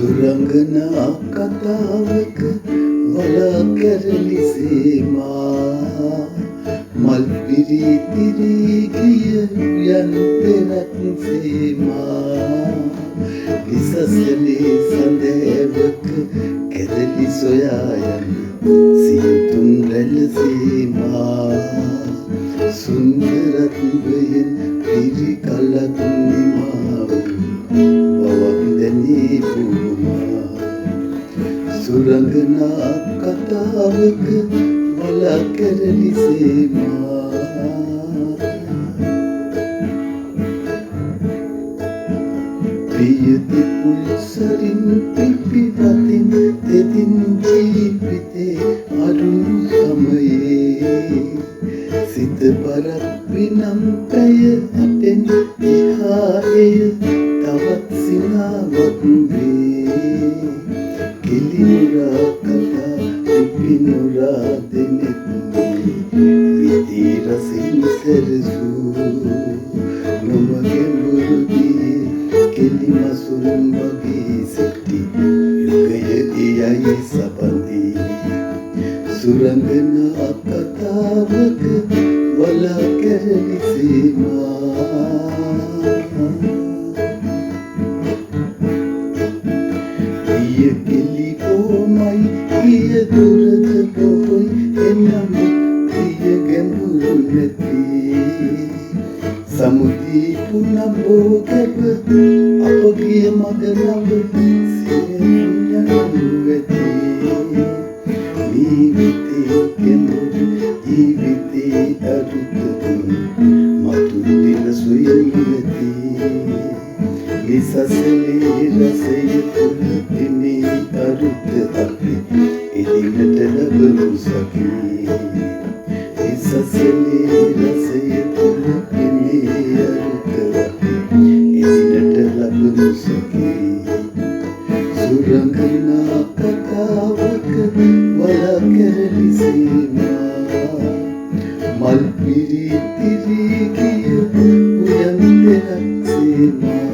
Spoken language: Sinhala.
සුරංගනා කතාවක වලා කැරලි සීමා මල් පිරිතිරී ගිය යන්තනක් සීමා විසසලේ සඳේවක කැරලි සොයා යන සියුතුන් රැළ සීමා සුන්දරත්වයෙන් පිරි කලක් නිමාව බවන්දනී පුමා සුරංගනා කතාවක වලා කැරලි සීමා ප්‍රියති පුල්සරින් පිපිවතින් තෙතින් ජීවිතේ අරුණ සමයේ සිත පරක් විනම් පැය අටෙන් ඉහාය තවත් සිනාවක් වේ කිලිනුරා කතා පිපිනුරා දෙනෙත් විති රසින් සැරසූ නොමගේ මුරුදී කෙලිමසුන් වගේ සිටි යුගය එයයි සපන්ති සුරංගනා කතාවක වලා කැරලි සීමා පිය කෙලි ඕමයි පිය දුරද බොහොයි එනම් පිය ගැඹුරු නැති සමුදී පුනබෝ ගැබ අපගේ මග නව සියයන් ඇති ජීවිතේ ගැඹුරු ජීවිතේ අරුතතුන් මතු දින සොයමි නැති විසසලේ රසය තුල දිනේ අරුත අපි එදිනට ලැබු සකී විසසලේ රසය තුල දිනේ අරුත අපි එදිනට ලැබු සකී සුරංගනා කතාවක වලා කැරලි සීමා මල් පිරිතිරී ගිය උයන් දෙනක් සීමා